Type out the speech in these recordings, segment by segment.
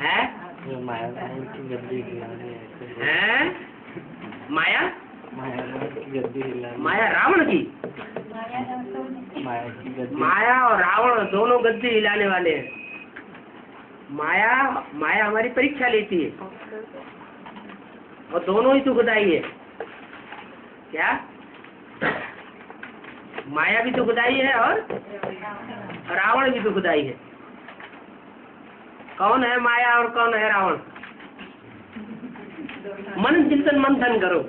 है? माया की गद्दी हिलाने हैं? माया की गद्दी हिलाने माया रावण की माया की गद्दी माया और रावण दोनों गद्दी हिलाने वाले हैं। माया हमारी परीक्षा लेती है और दोनों ही दुखदाई है। क्या? माया भी दुखदाई है और रावण भी दुखदाई है। कौन है माया और कौन है रावण? मन चिंतन मंथन करो,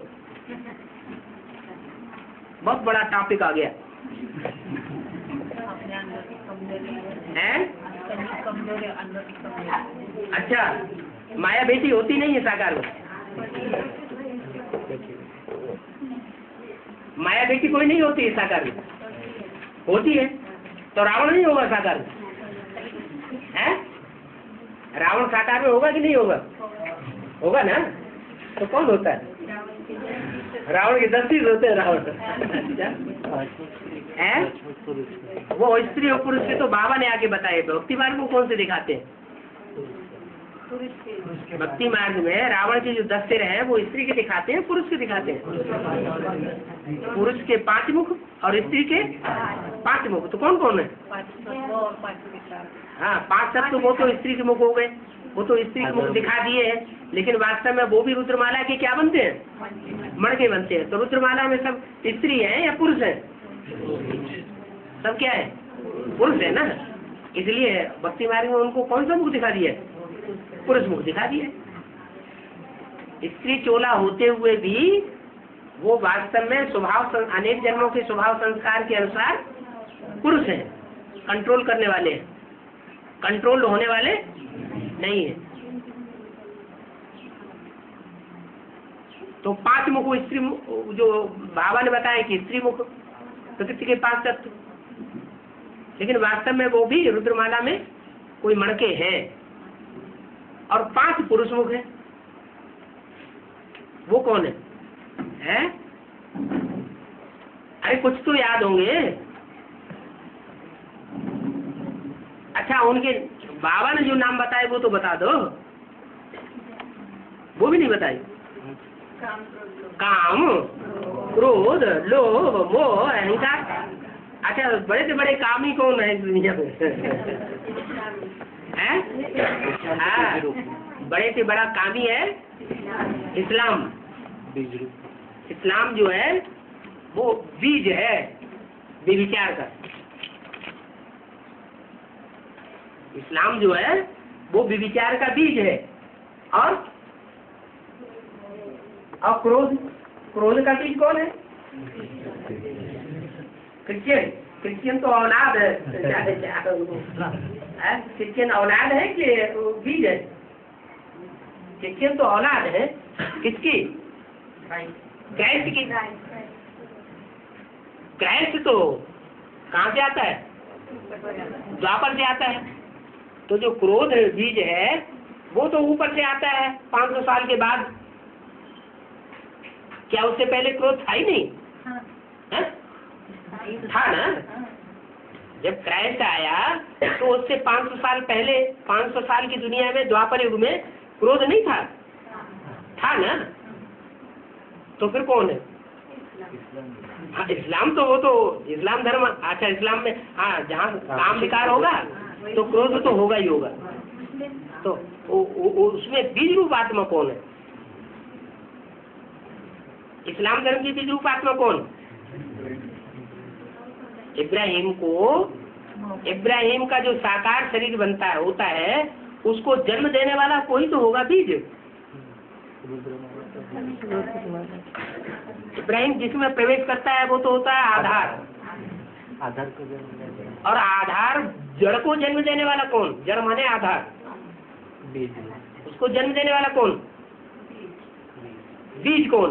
बहुत बड़ा टॉपिक आ गया है। अच्छा, माया बेटी होती नहीं है साकार में? माया बेटी कोई नहीं होती है साकार में? होती है तो रावण नहीं होगा साकार में? है? रावण साकार में होगा कि नहीं होगा? होगा ना। तो कौन होता है? रावण के 10 चीज होते हैं। रावण है वो स्त्री और पुरुष के तो बाबा ने आके बताए। भक्ति मार्ग में कौन से दिखाते हैं? भक्ति मार्ग में रावण के जो 10 सिर हैं वो स्त्री के दिखाते हैं, पुरुष के दिखाते हैं। पुरुष के 5 मुख और स्त्री के 5 मुख। तो कौन कौन है? हाँ, 5 तत्व वो तो स्त्री के मुख हो गए, वो तो स्त्री के मुख दिखा दिए हैं। लेकिन वास्तव में वो भी रुद्रमाला के क्या बनते हैं? मणके बनते हैं। तो रुद्रमाला में सब स्त्री है या पुरुष है? सब क्या है? पुरुष है ना। इसलिए भक्ति मार्ग में उनको कौन सा मुख दिखा दिया? पुरुष मुख दिखा दिया। स्त्री चोला होते हुए भी वो वास्तव में स्वभाव अनेक जन्मों के स्वभाव संस्कार के अनुसार पुरुष हैं, कंट्रोल करने वाले हैं, कंट्रोल होने वाले नहीं है। तो 5 मुख स्त्री जो बाबा ने बताया कि स्त्री मुख प्रकृति के 5 तत्व, लेकिन वास्तव में वो भी रुद्रमाला में कोई मणके हैं और 5 पुरुष मुख है। वो कौन है? अरे कुछ तो याद होंगे। अच्छा, उनके बाबा ने जो नाम बताए वो तो बता दो। वो भी नहीं बताए। काम, क्रोध, लोभ, मोह, अहंकार। अच्छा, बड़े से बड़े कामी कौन है दुनिया में? है? हाँ, बड़े से बड़ा कामी है इस्लाम। इस्लाम जो है वो बीज है व्यभिचार का। इस्लाम जो है वो व्यभिचार का बीज है। और क्रोध का बीज कौन है? क्रिश्चियन तो औलाद है। क्रिश्चियन औलाद है कि बीज है? क्रिश्चियन तो औलाद है किसकी? क्राइस्ट की। क्राइस्ट तो कहाँ से आता है? द्वापर से आता है। तो जो क्रोध बीज है वो तो ऊपर से आता है 500 साल के बाद। क्या उससे पहले क्रोध था ही नहीं? हाँ? था ना। जब क्राइस्ट आया तो उससे 500 साल पहले, 500 साल की दुनिया में द्वापर युग में क्रोध नहीं था? था ना। तो फिर कौन है? हाँ, इस्लाम तो वो तो इस्लाम धर्म। अच्छा, इस्लाम में हाँ, जहाँ काम विकार होगा तो क्रोध तो होगा ही होगा। तो उसमें बीज रूप आत्मा कौन है? इस्लाम धर्म की बीज रूप आत्मा कौन? इब्राहिम का जो साकार शरीर बनता है होता है, उसको जन्म देने वाला कोई तो होगा बीज। इब्राहिम जिसमें प्रवेश करता है वो तो होता है आधार। आधार को जन्म, और आधार जड़ को जन्म देने वाला कौन? जड़ माने आधार, बीज। उसको जन्म देने वाला कौन? बीज कौन?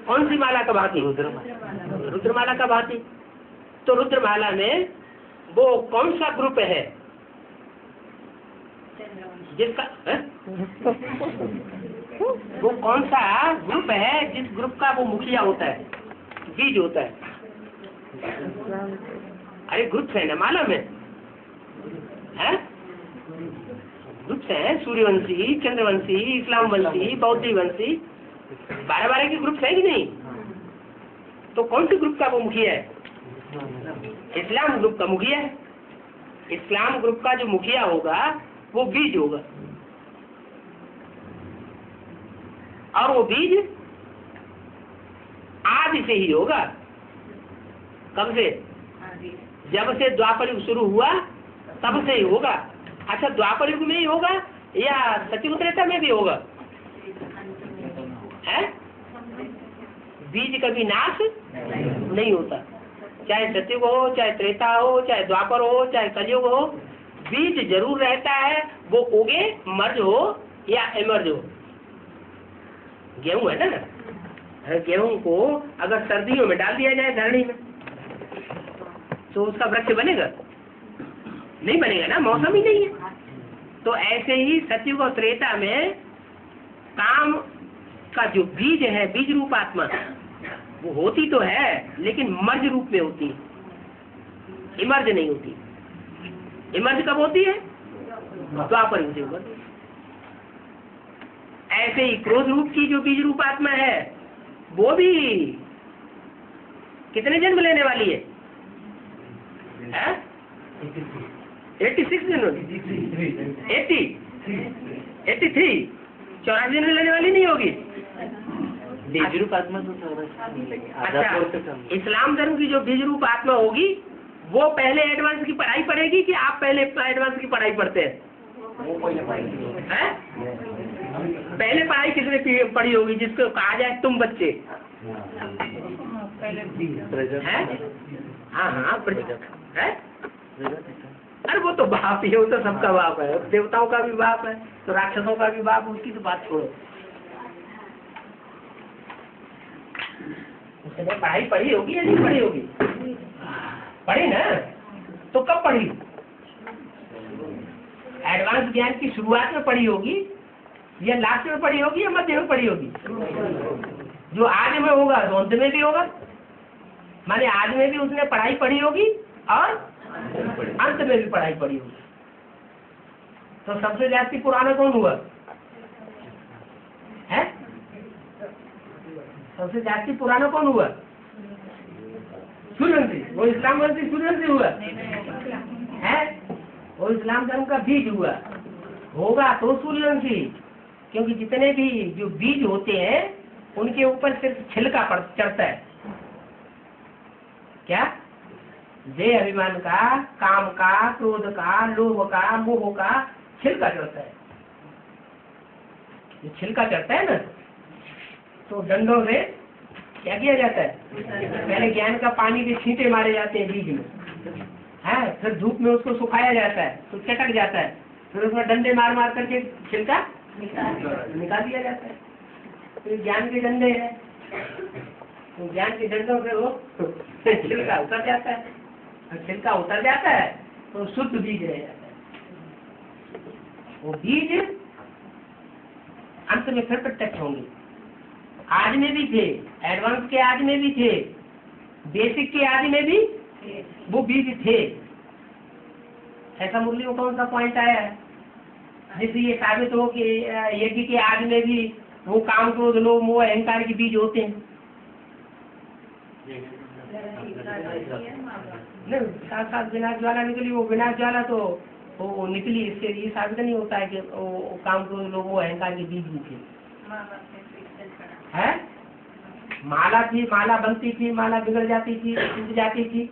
कौन सी माला का भांति? रुद्रमाला का भांति। तो रुद्रमाला में वो कौन सा ग्रुप है जिसका वो कौन सा ग्रुप है जिस ग्रुप का वो मुखिया होता है, बीज होता है? अरे ग्रुप है ना माला में, है? ग्रुप्स हैं, सूर्यवंशी, चंद्रवंशी, इस्लामवंशी, बौद्धी वंशी, 12 के ग्रुप्स है कि नहीं? तो कौन से ग्रुप का वो मुखिया है? इस्लाम ग्रुप का मुखिया है। इस्लाम ग्रुप का जो मुखिया होगा वो बीज होगा, और वो बीज आदि से ही होगा। कब से? जब से द्वापर युग शुरू हुआ तब से ही होगा। अच्छा, द्वापर युग में ही होगा या सतयुग त्रेता में भी होगा? है? बीज कभी नाश नहीं होता, चाहे सतयुग हो, चाहे त्रेता हो, चाहे द्वापर हो, चाहे कलयुग हो, बीज जरूर रहता है। वो उगे, मर्ज हो या इमर्ज हो। गेहूं है ना, गेहूं को अगर सर्दियों में डाल दिया जाए धरणी में तो उसका वृक्ष बनेगा? नहीं बनेगा ना, मौसम ही नहीं है। तो ऐसे ही सतयुग और त्रेता में काम का जो बीज है, बीज रूप आत्मा, वो होती तो है लेकिन मर्ज रूप में होती है, इमर्ज नहीं होती। इमर्ज कब होती है? द्वापर युग से होती है। ऐसे ही क्रोध रूप की जो बीज रूप आत्मा है वो भी कितने जन्म लेने वाली है? 86 जन्म, 83, 84 जन्म लेने वाली नहीं होगी। बीज रूप आत्मा तो अच्छा, इस्लाम धर्म की जो बीज रूप आत्मा होगी वो पहले एडवांस की पढ़ाई पढ़ेगी कि आप पहले एडवांस की पढ़ाई पढ़ते हैं? पहले पढ़ाई किसने पढ़ी होगी जिसको कहा जाए तुम बच्चे? हाँ है? अरे वो तो बाप ही है, वो तो सबका बाप है, देवताओं का भी बाप है तो राक्षसों का भी बाप, उसकी तो बात छोड़ो। उसने पढ़ाई पढ़ी होगी या नहीं पढ़ी होगी? पढ़ी ना, तो कब पढ़ी? एडवांस ज्ञान की शुरुआत में पढ़ी होगी या लास्ट में पढ़ी होगी या मध्य में पढ़ी होगी? जो आज में होगा तो अंत में भी होगा, माने आज में भी उसने पढ़ाई पढ़ी होगी और अंत में भी पढ़ाई पढ़ी होगी। तो सबसे ज्यादा पुराना कौन हुआ है? सबसे ज्यादा पुराना कौन हुआ? सूर्यवंशी। वो इस्लाम वंशी सूर्यवंशी हुआ है, वो इस्लाम धर्म का बीज हुआ होगा तो सूर्यवंशी। क्योंकि जितने भी जो बीज होते हैं उनके ऊपर सिर्फ छिलका चढ़ता है। क्या? देह अभिमान का, काम का, क्रोध का, लोभ का, मोह का छिलका चढ़ता है। ये छिलका चढ़ता है ना, तो डंडों से क्या किया जाता है? पहले ज्ञान का पानी के छींटे मारे जाते हैं बीज में, है, फिर धूप में उसको सुखाया जाता है तो चटक जाता है, फिर उसमें डंडे मार मार करके छिलका निकाल दिया जाता है। तो ज्ञान के डंडे हैं, तो ज्ञान के डंडों से वो छिलका उतर जाता है, और छिलका उतर जाता है तो शुद्ध बीज रह जाता है। वो बीज अंत में फिर प्रत्यक्ष होंगे। आज में भी थे, एडवांस के आज में भी थे, बेसिक के आज में भी वो बीज थे। ऐसा मुरली में कौन सा पॉइंट आया है जिससे ये साबित हो कि यज्ञ के आज में भी वो काम, क्रोध, लोभ, मोह, अहंकार के बीज होते हैं? नहीं, साथ साथ विनाश ज्वाला निकली, वो विनाश ज्वाला तो वो निकली, इससे ये साबित नहीं होता है कि वो काम, क्रोध, लोभ, मोह, अहंकार के बीज निकले है। माला थी, माला बनती थी, माला बिगड़ जाती थी, टूट जाती थी,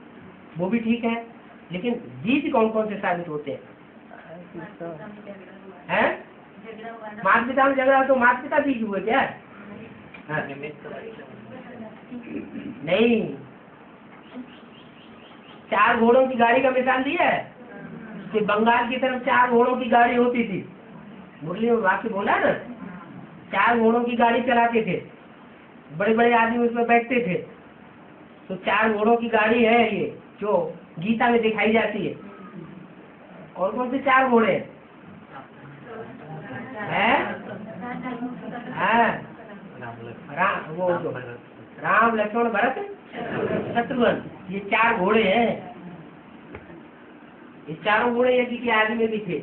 वो भी ठीक है, लेकिन बीज कौन कौन से साबित होते हैं? माता पिता में झगड़ा तो माता पिता बीज हुए क्या? नहीं, 4 घोड़ों की गाड़ी का मिसाल दिया है कि बंगाल की तरफ 4 घोड़ों की गाड़ी होती थी। मुरली में वाक्य बोला ना, 4 घोड़ों की गाड़ी चलाते थे, बड़े बड़े आदमी उसमें बैठते थे। तो 4 घोड़ों की गाड़ी है ये जो गीता में दिखाई जाती है। और कौन से 4 घोड़े हैं? राम, लक्ष्मण, भरत, शत्रुघ्न, ये 4 घोड़े हैं। ये चारों घोड़े यदि के आदमी में भी थे।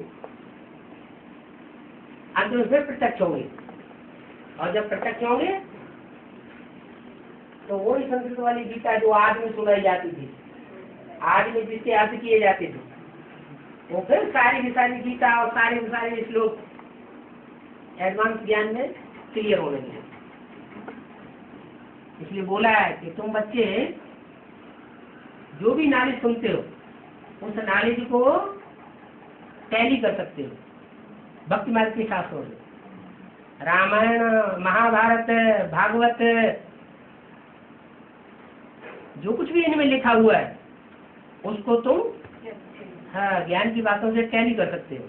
अंत में फिर प्रत्यक्ष होंगे, और जब प्रत्यक्ष होंगे तो वही संस्कृत वाली गीता जो आज में सुनाई जाती थी, आज में जिसके अर्थ किए जाते थे, वो फिर सारी की सारी गीता और सारे के सारे श्लोक एडवांस ज्ञान में क्लियर होने लगे। इसलिए बोला है कि तुम बच्चे जो भी नॉलेज सुनते हो उस नॉलेज को टैली कर सकते हो भक्ति मार्ग के शास्त्रों में। रामायण, महाभारत, भागवत, जो कुछ भी इनमें लिखा हुआ है उसको तुम ज्ञान की बातों से टैली कर सकते हो।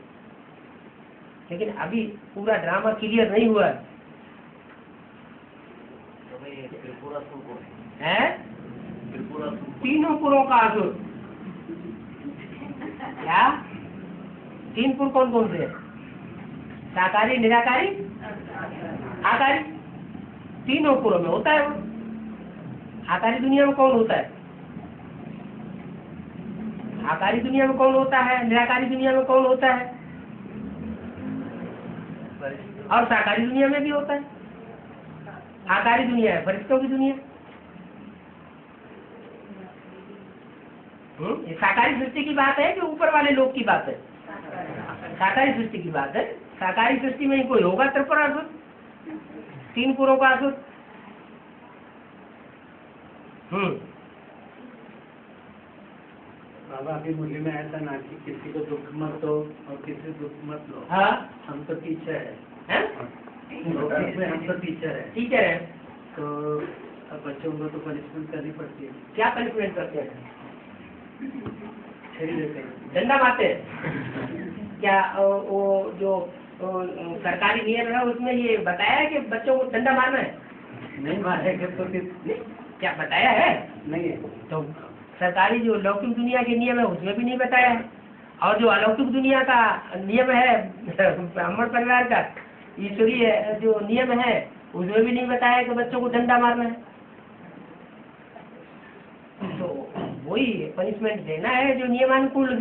लेकिन अभी पूरा ड्रामा क्लियर नहीं हुआ है। तीनों पुरों का असुर, क्या 3 पुर कौन कौन से? साकारी, निराकारी, आकारी। तीनों पुरों में होता है वो। आकारी दुनिया में कौन होता है? आकारी दुनिया में कौन होता है? निराकारी दुनिया में कौन होता है? और साकारी दुनिया में भी होता है। आकारी दुनिया है फरिश्तों की दुनिया। ये साकारी सृष्टि की बात है कि ऊपर वाले लोग की बात है? साकारी सृष्टि की बात है। साकारी सृष्टि में ही कोई होगा त्रिपुरासुर, 3 पुरों का असुर। बाबा अभी मुरली में ऐसा ना कि किसी को दुख मत दो और किसी दुख मत लो। हाँ, हम तो टीचर है? हम तो टीचर है। टीचर है तो अब बच्चों को तो पनिशमेंट करनी पड़ती है। क्या पनिशमेंट करते हैं? छेड़ देते हैं, डंडा मारते हैं। क्या वो जो सरकारी नियम है उसमें ये बताया है कि बच्चों को डंडा मारना है? नहीं मारेंगे तो फिर क्या बताया है? नहीं है। तो सरकारी जो लौकिक दुनिया के नियम है उसमें भी नहीं बताया है, और जो अलौकिक दुनिया का नियम है ब्राह्मण परिवार का ईश्वरीय जो नियम है उसमें भी नहीं बताया कि बच्चों को डंडा मारना है। तो वही पनिशमेंट देना है जो नियमानुकूल है।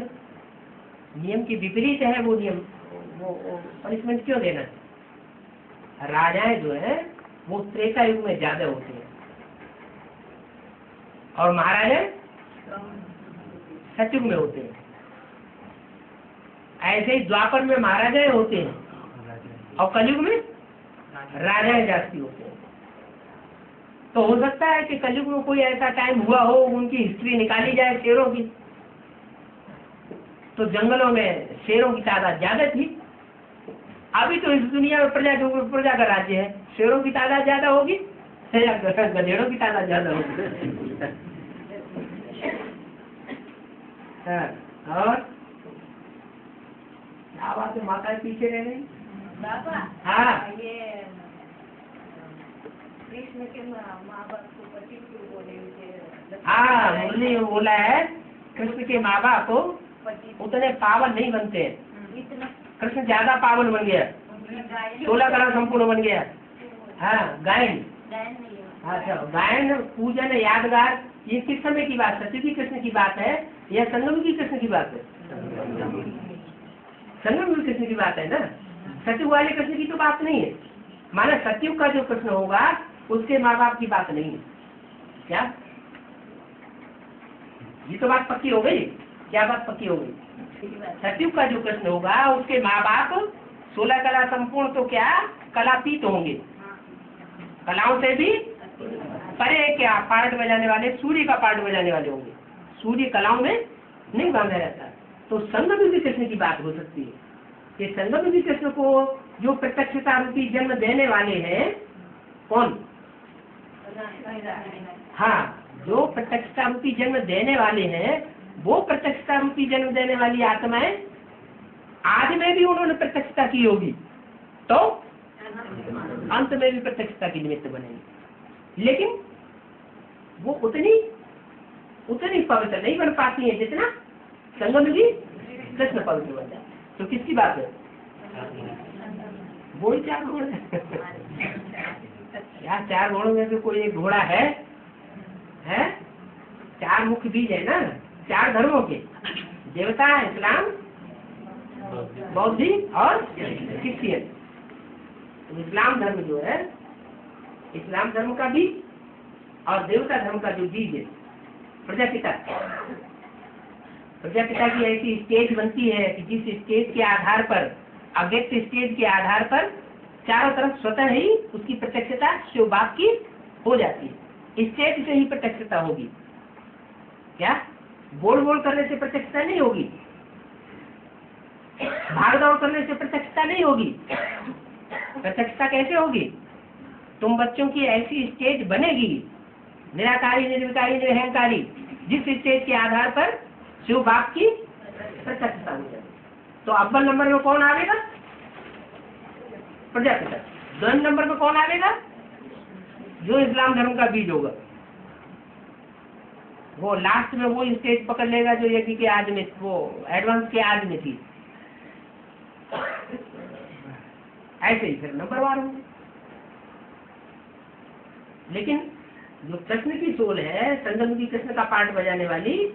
नियम के विपरीत है वो नियम, वो पनिशमेंट क्यों देना है? राजाएं जो है वो त्रेता युग में ज्यादा होते हैं और महाराजा सतयुग में होते हैं। ऐसे ही द्वापर में महाराजाएं होते हैं और कलयुग में राजाएं जास्ती होते हैं। तो हो सकता है कि कलयुग में कोई ऐसा टाइम हुआ हो, उनकी हिस्ट्री निकाली जाए शेरों की, तो जंगलों में शेरों की तादाद ज्यादा थी। अभी तो इस दुनिया में प्रजा का राज्य है, शेरों की तादाद ज्यादा होगी या गधेड़ों की तादाद ज्यादा होगी? और क्या बात है, माता पीछे रह गई? हाँ, ये कृष्ण के माँ बाप को पति क्यों बोले? हाँ, मुरली में बोला है कृष्ण के माँ बाप उतने पावन नहीं बनते। कृष्ण ज्यादा पावन बन गया, 16 कला संपूर्ण बन गया। हाँ, गायन। अच्छा, गायन, पूजन, यादगार, ये किस समय की बात? सत्य की कृष्ण की बात है या संगम की कृष्ण की बात है? संगम की कृष्ण की बात है ना, सत्युग वाले कृष्ण की तो बात नहीं है। माना सत्युग का जो कृष्ण होगा उसके माँ बाप की बात नहीं है। क्या ये तो बात पक्की हो गई? क्या बात पक्की हो गई? सत्युग का जो कृष्ण होगा उसके माँ बाप 16 कला संपूर्ण तो क्या कलातीत होंगे, कलाओं से भी परे, क्या पार्ट बजाने वाले, सूर्य का पार्ट बजाने वाले होंगे। सूर्य कलाओं में नहीं बांधा रहता। तो संगम युगी कृष्ण की बात हो सकती है कि संगम युगी कृष्ण को जो प्रत्यक्षता रूपी जन्म देने वाले हैं कौन? हाँ, जो प्रत्यक्षता रूपी जन्म देने वाले हैं वो प्रत्यक्षता रूपी जन्म देने वाली आत्माएं आज में भी उन्होंने प्रत्यक्षता की होगी तो अंत में भी प्रत्यक्षता की निमित्त बनेगी, लेकिन वो उतनी पवित्र नहीं बन पाती है जितना संगम युगी कृष्ण पवित्र बन जाए। तो किसकी बात है? वो ही 4 घोड़े यार, 4 घोड़ों में से कोई एक घोड़ा है? 4 मुख्य बीज है ना 4 धर्मों के, देवता, इस्लाम, बौद्धिक और क्रिश्चियन। इस्लाम धर्म जो है, इस्लाम धर्म का बीज और देवता धर्म का जो बीज है, प्रजापिता की ऐसी स्टेज बनती है कि जिस स्टेज के आधार पर, अव्यक्त स्टेज के आधार पर चारों तरफ स्वतः ही उसकी प्रत्यक्षता शिव बाप की हो जाती है। स्टेज से ही प्रत्यक्षता होगी। क्या बोल बोल करने से प्रत्यक्षता नहीं होगी, भाग दौड़ करने से प्रत्यक्षता नहीं होगी। प्रत्यक्षता कैसे होगी? तुम बच्चों की ऐसी स्टेज बनेगी, निराकारी, निर्विकारी, निरहंकारी, जिस स्टेज के आधार पर शिव बाप की प्रत्यक्षता हो जाए। तो अव्वल नंबर में कौन आवेगा? प्रजापिता। 2 नंबर में कौन आवेगा? जो इस्लाम धर्म का बीज होगा। वो लास्ट में वो स्टेज पकड़ लेगा जो यज्ञ के आदि में, वो एडवांस के आदि में थी। ऐसे ही फिर नंबरवार होंगे। लेकिन जो कृष्ण की सोल है, संगम की कृष्ण का पार्ट बजाने वाली,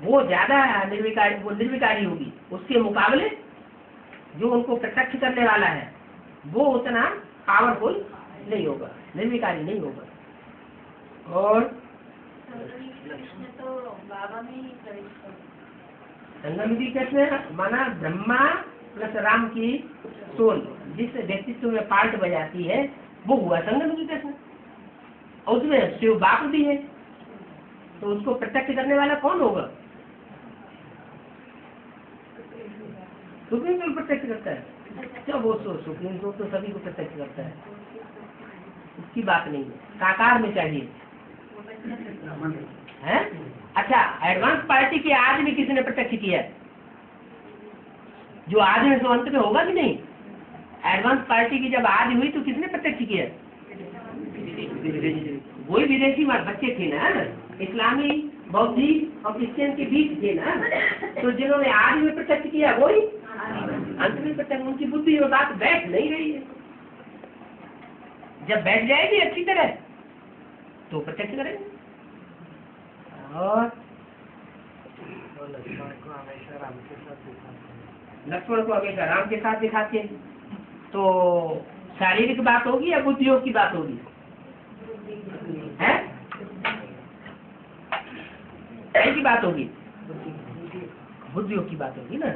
वो ज्यादा निर्विकारी होगी। उसके मुकाबले जो उनको प्रत्यक्ष करने वाला है वो उतना पावरफुल नहीं होगा, निर्विकारी नहीं होगा। और कृष्ण तो बाबा में ही प्रवेश संगम की कृष्ण माना ब्रह्मा प्लस राम की सोल जिस व्यक्तित्व में पार्ट बजाती है वो हुआ संगम की कृष्ण। और उसमें शिव बाप भी है, तो उसको प्रत्यक्ष करने वाला कौन होगा? सुप्रीम कोर्ट प्रत्यक्ष करता है। क्या वो सुप्रीम कोर्ट तो सभी को प्रत्यक्ष करता है, उसकी बात नहीं है। साकार में चाहिए है। अच्छा, एडवांस पार्टी की आज में किसी ने प्रत्यक्ष किया? जो आज में तो अंत में होगा कि नहीं? एडवांस पार्टी की जब आज हुई तो किसने प्रत्यक्ष किया? वही विदेशी बच्चे थे ना, इस्लामी, बौद्धि और क्रिश्चियन के बीच थे ना, तो जिन्होंने आज में प्रत्यक्ष किया वही अंत में प्रत्यक्ष। उनकी बुद्धि और बात बैठ नहीं रही है। जब बैठ जाएगी अच्छी तरह तो प्रत्यक्ष करेंगे। और लक्ष्मण को हमेशा राम के साथ दिखाते हैं। लक्ष्मण को हमेशा राम के साथ दिखाते हैं। तो शारीरिक बात होगी या बुद्धियोग की बात होगी? है की बात होगी, बुद्धियोग की बात होगी ना।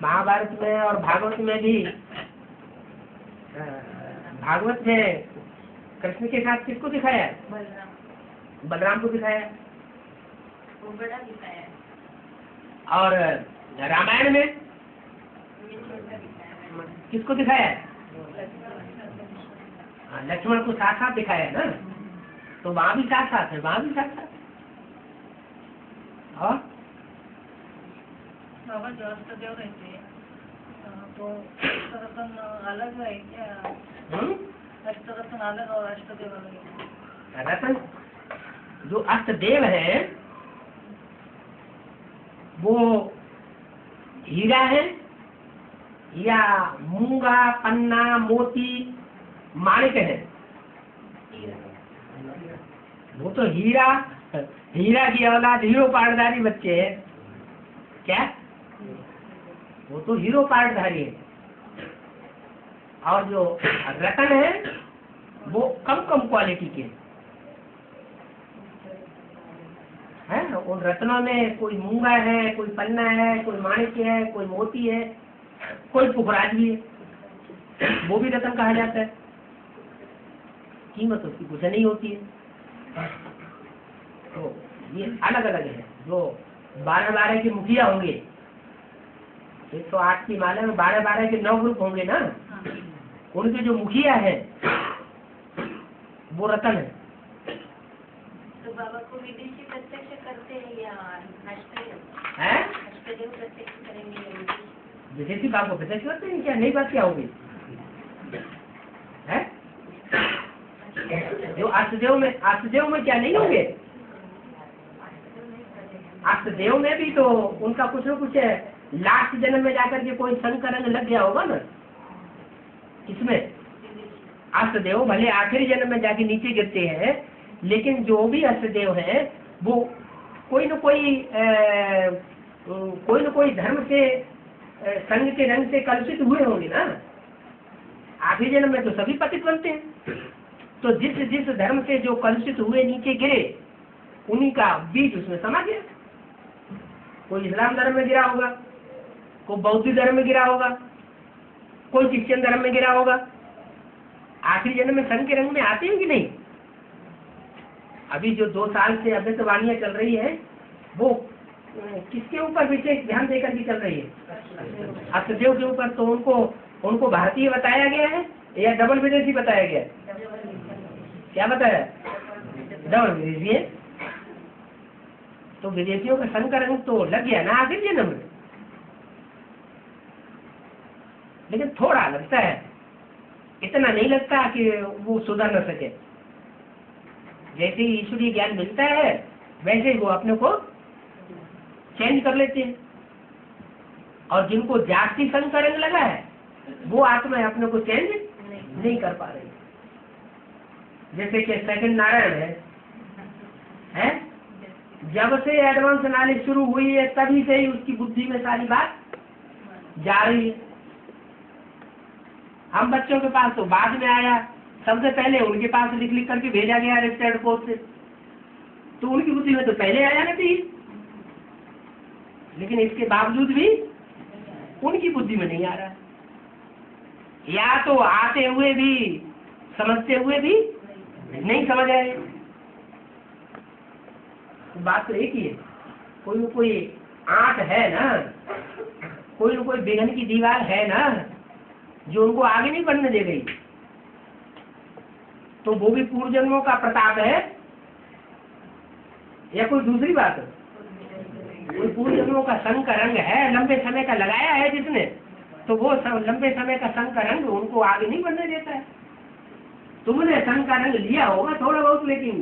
महाभारत में और भागवत में भी, भागवत में कृष्ण के साथ किसको दिखाया है? बलराम को दिखाया, वो बड़ा दिखाया है। और रामायण में किसको दिखाया है? लक्ष्मण को साथ साथ दिखाया है ना। तो वहां भी साथ साथ है, वहां भी साथ साथ। और बाबा जो अष्टदेव रहते हैं तो अष्टरत्न अलग है क्या? अष्टरत्न अलग और अष्टदेव अलग है? रतन जो अष्टदेव है वो हीरा है या मूंगा, पन्ना, मोती, माणिक है? वो तो हीरा की औलाद, हीरो पार्टधारी बच्चे हैं। क्या? वो तो हीरो पार्टधारी है। और जो रतन है वो कम कम क्वालिटी के है। उन रत्नों में कोई मूंगा है, कोई पन्ना है, कोई माणिक है, कोई मोती है, कोई पुखराज भी है। वो भी रत्न कहा जाता है। कीमत उसकी कुछ नहीं होती है। तो ये अलग अलग है। जो 12-12 के मुखिया होंगे, 108 की माला में 12-12 के 9 ग्रुप होंगे ना, उनके जो मुखिया है वो रतन है। तो बाबा को विदेशी प्रत्यक्ष करते हैं या अष्टदेव प्रत्यक्ष करेंगे या विदेशी बाप को प्रत्यक्ष करते हैं? क्या नई बात क्या होगी? है जो अष्टदेव में क्या नहीं होंगे? अष्टदेव में भी तो उनका कुछ न कुछ लास्ट जन्म में जाकर के कोई संग का रंग लग गया होगा ना। इसमें अष्टदेव भले आखिरी जन्म में जाके नीचे गिरते हैं, लेकिन जो भी अष्टदेव है वो कोई न कोई धर्म से संग के रंग से कलुषित हुए होंगे ना। आखिरी जन्म में तो सभी पतित बनते हैं। तो जिस जिस धर्म से जो कलुषित हुए नीचे गिरे, उन्हीं का बीज उसमें समा गया। कोई इस्लाम धर्म में गिरा होगा, कोई बौद्ध धर्म में गिरा होगा, कोई क्रिश्चियन धर्म में गिरा होगा। आखिरी जन्म में सन के रंग में आते हैं कि नहीं? अभी जो 2 साल से अभ्यस्त वाणियां चल रही है, वो किसके ऊपर विशेष ध्यान देकर के चल रही है? अष्टदेव के ऊपर। तो उनको भारतीय बताया गया है या डबल विदेशी बताया गया है? क्या बताया? डबल विदेशी है। तो विदेशियों का सन का रंग तो लग गया ना आखिर जन्म में, लेकिन थोड़ा लगता है, इतना नहीं लगता कि वो सुधर न सके। जैसे ही ईश्वरीय ज्ञान मिलता है वैसे ही वो अपने को चेंज कर लेते हैं। और जिनको जाति सन का रंग लगा है वो आत्मा अपने को चेंज नहीं कर पा रही। जैसे कि सेकंड नारायण है? जब से एडवांस नॉलेज शुरू हुई है तभी से ही उसकी बुद्धि में सारी बात जा रही है। हम बच्चों के पास तो बाद में आया, सबसे पहले उनके पास लिख लिख करके भेजा गया रजिस्टर्ड पोस्ट से, तो उनकी बुद्धि में तो पहले आया ना थी, लेकिन इसके बावजूद भी उनकी बुद्धि में नहीं आ रहा। या तो आते हुए भी समझते हुए भी नहीं समझ रहे। बात तो एक ही है, कोई आंट है ना, कोई बेगन की दीवार है ना जो उनको आगे नहीं बढ़ने दे गई। तो वो भी पूर्व जन्मों का प्रताप है या कोई दूसरी बात है? कोई पूर्व जन्मों का संग का रंग है, लंबे समय का लगाया है जिसने, तो वो लंबे समय का संग का रंग उनको आगे नहीं बढ़ने देता है। तुमने संग का रंग लिया होगा थोड़ा बहुत, लेकिन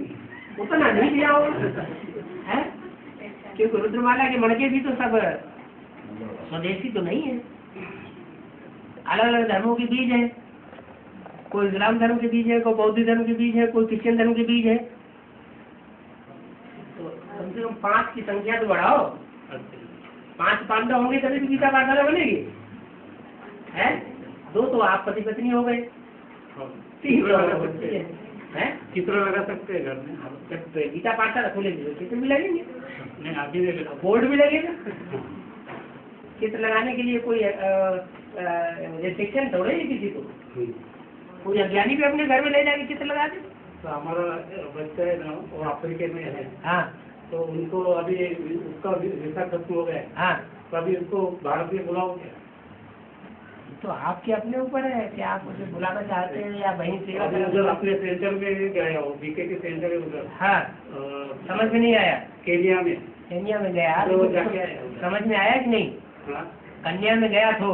उतना नहीं लिया होगा है, क्योंकि रुद्रमाला के मणके भी तो सब स्वदेशी तो नहीं है। अलग अलग धर्मों के बीज है, कोई इस्लाम धर्म के बीज है, कोई बौद्ध धर्म के बीज है, कोई क्रिश्चियन धर्म के बीज है। तो कम से कम 5 की संख्या तो बढ़ाओ। 5 पांडव होंगे तभी तो गीता पाठशाला बनेगी है। 2 तो आप पति पत्नी हो गए, 3 है। चित्र लगा सकते हैं घर में। गीता पाठशाला खोलेंगे चित्र भी लगेंगे, नहीं आगे बोर्ड भी लगेगा। चित्र लगाने के लिए कोई रिस्ट्रिक्शन थोड़े ही किसी को, कोई अज्ञानी भी अपने घर में ले जाके चित्र लगा दे। तो हमारा बच्चा है ना, वो अफ्रीका में है। हाँ, तो उनको अभी उसका वीसा खत्म हो गया। हाँ, तो अभी उसको भारत में बुलाओगे? तो आपके अपने ऊपर है कि आप उसे बुलाना चाहते हैं या वहीं सेवा अभी उधर अपने सेंटर में गया हो, बीके के सेंटर है उधर। हाँ, समझ में नहीं आया। केनिया में गया तो जाके समझ में आया कि नहीं? हाँ? कन्या में गया तो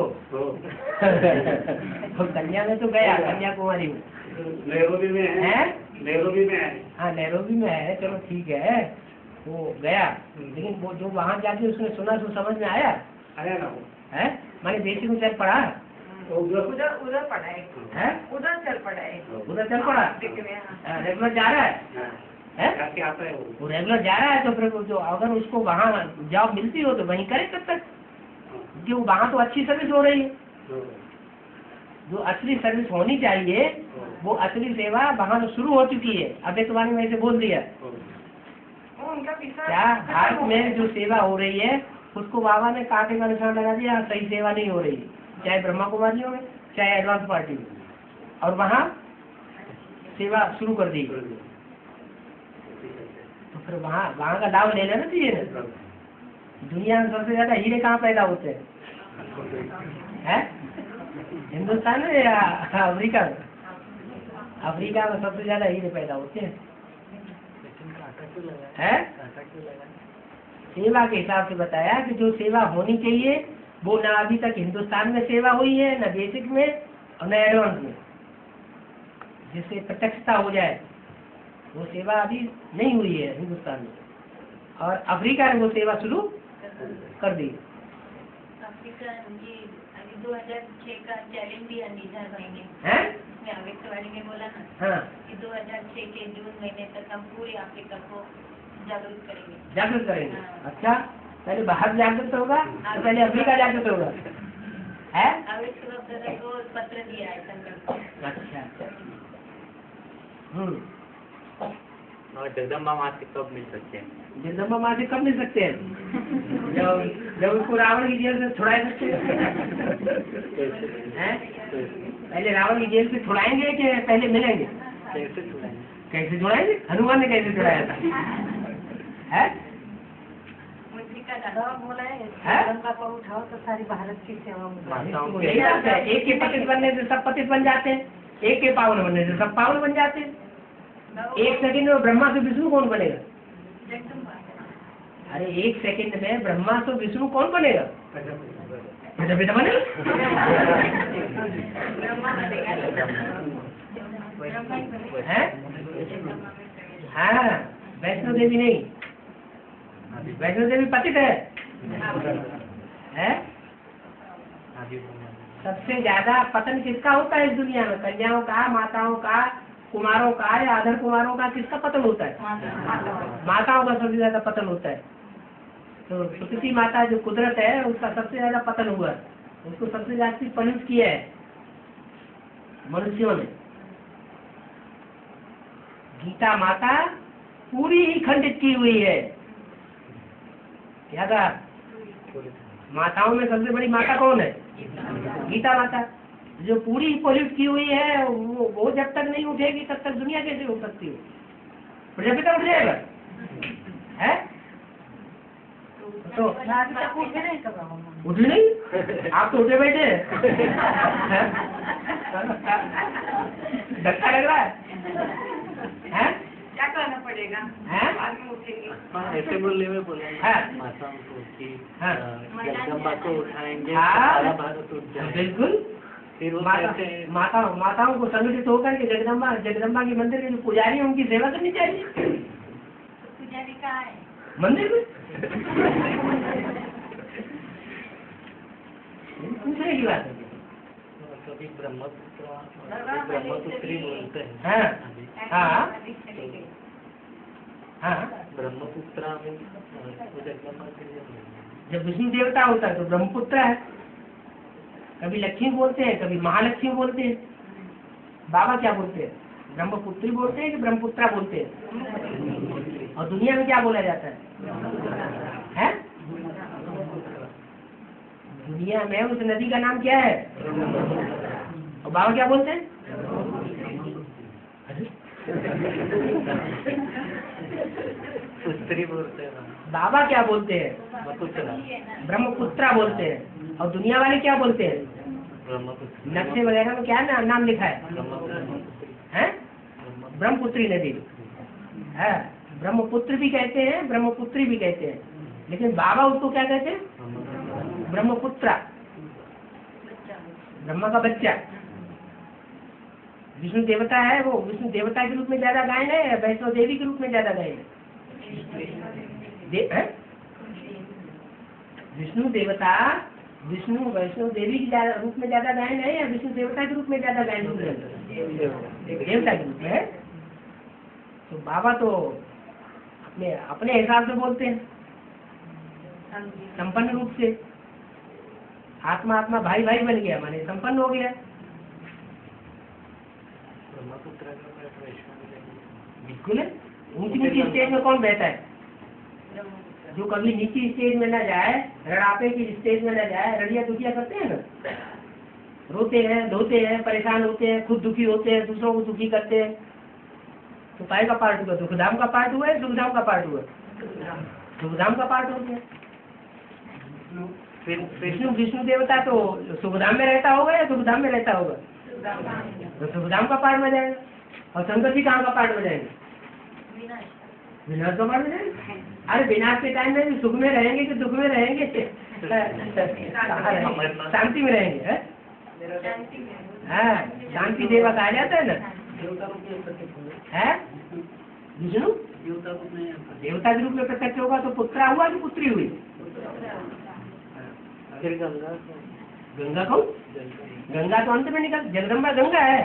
कन्या में तो गया, कन्याकुमारी में। नैरोबी में है? नैरोबी में है। हाँ, नैरोबी में है, चलो ठीक है, वो गया। लेकिन वो जो वहाँ जाके उसने सुना तो समझ में आया ना वो है? माने बेसिक में चल पड़ा, उधर पढ़ा है, उधर चल पड़ा है, उधर चल पड़ा, रेगुलर जा रहा है, जाके आता है वो रेगुलर जा रहा है। तो फिर जो अगर उसको वहाँ जॉब मिलती हो तो वहीं करे तब तक, क्योंकि वहाँ तो अच्छी सर्विस हो रही है। जो असली सर्विस होनी चाहिए वो असली सेवा वहाँ तो शुरू हो चुकी है। अद्वैतवादी में ऐसे बोल दिया क्या, भारत में जो सेवा हो रही है उसको बाबा ने कांटे का निशान लगा दिया, सही सेवा नहीं हो रही, चाहे ब्रह्मा कुमारियों में चाहे एडवांस पार्टी में, और वहाँ सेवा शुरू कर दी। तो फिर वहाँ का लाभ ले लेना चाहिए ना। दुनिया में सबसे ज्यादा हीरे कहाँ पैदा होते हैं? हिंदुस्तान में या अफ्रीका में? अफ्रीका में सबसे ज्यादा हीरे पैदा होते हैं। सेवा के हिसाब से बताया कि जो सेवा होनी चाहिए वो न अभी तक हिंदुस्तान में सेवा हुई है, न बेसिक में और न एडवांस में, जिससे प्रत्यक्षता हो जाए वो सेवा अभी नहीं हुई है हिंदुस्तान में, और अफ्रीका ने वो सेवा शुरू कर दी। अफ्रीका ये अभी 2006 का चैलेंज भी निधार भाई ने अव्यक्तवाणी में बोला ना। हाँ, कि 2006 के जून महीने तक हम पूरे अफ्रीका को जागरूक करेंगे। जागृत करेंगे। अच्छा, पहले बाहर जागृत होगा, पहले अफ्रीका जागृत होगा है? को पत्र दिया है शंकर को। अच्छा। और जगदम्बा माँ से कब मिल सकते हैं? जगदम्बा माँ से कब मिल सकते हैं? जब उसको रावण की जेल से छुड़ाए सकते हैं? पहले रावण की जेल से छुड़ाएंगे कि पहले मिलेंगे? कैसे छुड़ाएंगे? कैसे छुड़ाएंगे? हनुमान ने कैसे छुड़ाया था? है? बोला है हैं? गंगा पर उठाओ तो सारी भारत की सेवा में माताओं के यही बात है, एक के पतित बनने से सब पतित बन जाते हैं, एक के पावन बनने से सब पावन बन जाते हैं। एक सेकंड में ब्रह्मा से विष्णु कौन बनेगा? अरे एक सेकंड में ब्रह्मा से विष्णु कौन बनेगा? प्रजापिता बनेगा। हैं? हाँ, वैष्णो देवी नहीं, वैष्णो देवी पतित है। सबसे ज्यादा पतन किसका होता है इस दुनिया में? कन्याओं का, माताओं का, कुमारों का या अधर कुमारों का? किसका पतन होता है? माताओं का सबसे ज्यादा पतन होता है। तो प्रकृति माता जो कुदरत है उसका सबसे ज्यादा पतन हुआ है, उसको सबसे ज्यादा पनिश किया है मनुष्यों ने। गीता माता पूरी ही खंडित की हुई है। क्या कहा? माताओं में सबसे बड़ी माता कौन है? गीता माता, जो पूरी पोल्यूट की हुई है। वो जब तक नहीं उठेगी तब तक दुनिया कैसे उठ सकती है? प्रजापिता उठ जाएगा है? तो उठ नहीं, आप तो उठे बैठे हैं। धक्का लग रहा है? क्या करना पड़ेगा? बाद में उठेंगे। हाँ, ऐसे बोलने में बोला हाँ। माताओं को कि हाँ। जगदम्बा को उठाएंगे हाँ। सारा भारत उठ जाएगा। बिल्कुल। फिर वो कहते हैं माताओं को संगठित होकर के जगदम्बा के मंदिर के जो पुजारी है उनकी सेवा करनी चाहिए। पुजारी कहाँ है? मंदिर में। पूछने की बात है। कभी ब्रह्मपुत्री बोलते हैं। हाँ हाँ हाँ। ब्रह्मपुत्रा में जगदम्बा के लिए जब विष्णु देवता होता है तो ब्रह्मपुत्र है। कभी लक्ष्मी बोलते हैं, कभी महालक्ष्मी बोलते हैं। बाबा क्या बोलते हैं? ब्रह्मपुत्री बोलते हैं कि ब्रह्मपुत्रा बोलते हैं? और दुनिया में क्या बोला जाता है? दुनिया में उस नदी का नाम क्या है? और बाबा क्या बोलते हैं? पुत्री बोलते हैं। बाबा क्या बोलते हैं? ब्रह्मपुत्रा बोलते हैं। और दुनिया वाले क्या बोलते हैं? नक्शे वगैरह में क्या नाम लिखा है? ब्रह्मपुत्री नदी है। ब्रह्मपुत्र भी कहते हैं, ब्रह्मपुत्री भी कहते हैं, लेकिन बाबा उसको क्या कहते हैं? ब्रह्मपुत्रा, ब्रह्मा का बच्चा। विष्णु देवता है, वो विष्णु देवता के रूप में ज्यादा गायन है या वैष्णो देवी के रूप में ज्यादा गायन है? विष्णु देवता विष्णु वैष्णो देवी के रूप में ज्यादा गायन है या विष्णु देवता के रूप में ज्यादा गायन है? देवता के रूप में है। तो बाबा तो अपने हिसाब से बोलते हैं, संपन्न रूप से। आत्मा आत्मा भाई भाई बन गया, माने संपन्न हो गया। बिल्कुल है। ऊंची नीची स्टेज में कौन बैठा है? जो कभी नीची स्टेज में न जाए, रड़ापे की स्टेज में न जाए। रड़िया दुखिया करते हैं ना, रोते हैं, धोते हैं, परेशान होते हैं, खुद दुखी होते हैं, दूसरों को दुखी करते हैं। तो काय का पार्ट हुआ? दुखधाम का पार्ट हुआ है, सुखधाम का पार्ट हुआ? सुखधाम का पार्ट हो गया। विष्णु देवता तो सुखधाम में रहता होगा या सुखधाम में रहता होगा? तो सुखधाम का पार्ट में जाएगा। और शंकर जी कहाँ का पार्ट में जाएंगे? विनाश का पार्ट में जाएंगे। अरे विनाश के टाइम में भी सुख में रहेंगे कि दुख में रहेंगे? शांति में रहेंगे है? हाँ, शांति देवा कहा जाता है ना। है विष्णु देवता के रूप में प्रत्यक्ष होगा तो पुत्रा हुआ कि पुत्री हुई? फिर गंगा कौन? गंगा तो अंत में निकल, जगदम्बा गंगा है।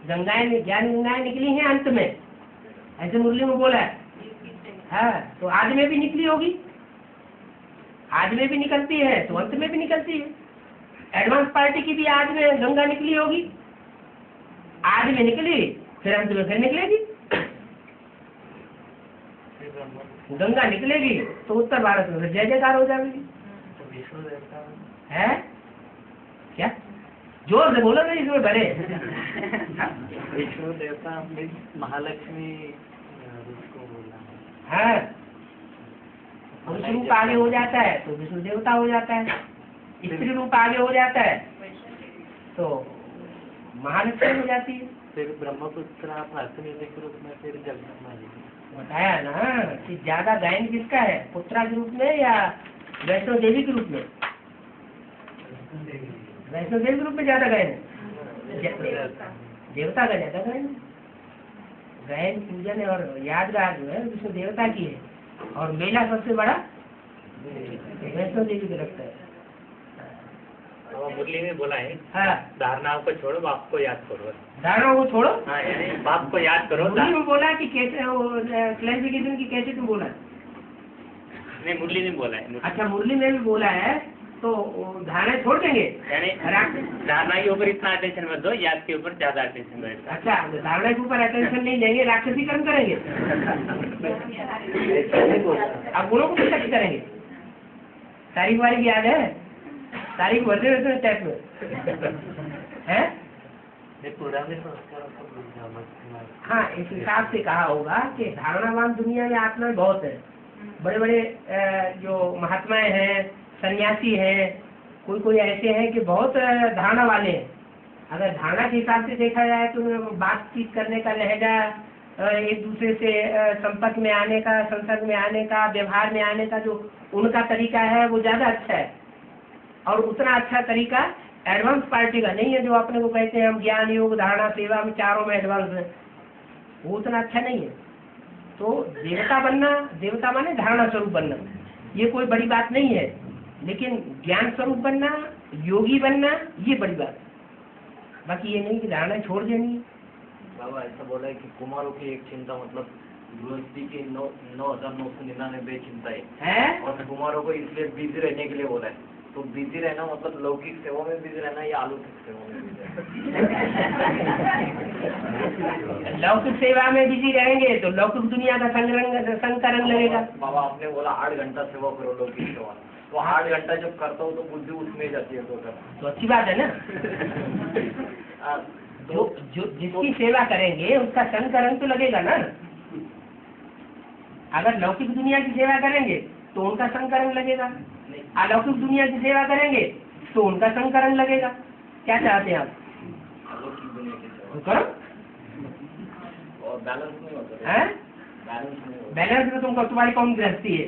गंगाएं, ज्ञान गंगाएं निकली हैं अंत में, ऐसे मुरली में बोला है। हाँ, तो आदि में भी निकली होगी। आज में भी निकलती है तो अंत में भी निकलती है। एडवांस पार्टी की भी आज में गंगा निकली होगी, आज में निकली फिर अंत में फिर निकलेगी। गंगा निकलेगी तो उत्तर भारत में फिर जय जयकार हो जाएगी। विष्णु देवता है क्या? जोर से बोलो ना, इसमें भरे। विष्णु देवता महालक्ष्मी उसको बोला है, पुरुष रूप आगे हो जाता है तो विष्णु देवता हो जाता है, स्त्री रूप आगे हो जाता है तो महालक्ष्मी हो जाती है। फिर ब्रह्मपुत्र प्राथमिक रूप में फिर जगन्नाथ जी बताया ना कि ज्यादा गायन किसका है, पुत्रा के रूप में या वैष्णो देवी के रूप में? वैष्णो देवी के रूप में ज्यादा गायन है, देवता का ज्यादा गायन है। गायन पूजन और यादगार जो है विष्णु देवता की है, और मेला सबसे बड़ा वैष्णो देवी को लगता है। मुरली में बोला है, हाँ, धारणाओं को छोड़ो, बाप को याद करो। धारणा को छोड़ो, हाँ, यानी बाप को याद करो। मुरली में बोला कि कैसे क्लैरिफिकेशन की कैसे तुम बोला? नहीं, मुरली में बोला है। अच्छा, मुरली में भी बोला है तो धारणा छोड़ देंगे, यानी धारणा के ऊपर इतना अटेंशन मत दो, याद के ऊपर ज्यादा अटेंशन दो। अच्छा, धारणा के ऊपर अटेंशन नहीं देंगे, राक्षसीकरण करेंगे। अब गुणों को भी टच करेंगे। तारीख वारीख याद है? तारीख भरते वैसे टाइप में है। पुराने संस्कारों को भूल जाओ। हाँ, इस हिसाब से कहा होगा कि धारणावान दुनिया में आत्माएं बहुत है। बड़े बड़े जो महात्माएं हैं, सन्यासी हैं, कोई कोई ऐसे हैं कि बहुत धारणा वाले हैं। अगर धारणा के हिसाब से देखा जाए तो बातचीत करने का लहजा, एक दूसरे से संपर्क में आने का, संसर्ग में आने का, व्यवहार में आने का जो उनका तरीका है वो ज्यादा अच्छा है। और उतना अच्छा तरीका एडवांस पार्टी का नहीं है, जो अपने को कहते हैं हम ज्ञान योग धारणा सेवा में चारों में एडवांस है, वो उतना अच्छा नहीं है। तो देवता बनना, देवता माने धारणा स्वरूप बनना, ये कोई बड़ी बात नहीं है। लेकिन ज्ञान स्वरूप बनना, योगी बनना, ये बड़ी बात है। बाकी ये नहीं कि धारणा छोड़ देनी है। बाबा ऐसा बोला है कि कुमारों की एक चिंता मतलब गृहस्थी की 9,999 चिंताएं है? और कुमारों को इसलिए बिजी रहने के लिए बोला है। तो बिजी रहना मतलब लौकिक सेवा में बिजी रहना या अलौकिक सेवा में बिजी रहना? लौकिक सेवा में बिजी रहेंगे तो लौकिक दुनिया का संकरण लगेगा। बाबा आपने बोला 8 घंटा सेवा करो लौकिक सेवा, तो 8 घंटा जब करता हूँ तो बुद्धि उसमें जाती है। तो अच्छी बात है ना। जो जिसकी सेवा करेंगे उसका संकरण तो लगेगा ना। अगर लौकिक दुनिया की सेवा करेंगे तो उनका संकरण लगेगा, अलौकिक दुनिया की सेवा करेंगे तो उनका संकरण लगेगा। क्या चाहते हैं आप? अलौकिक दुनिया की सेवा करो और बैलेंस नहीं होता है। बैलेंस नहीं होता। बैलेंस में तुमको, तुम्हारी कौन गृहस्थी है?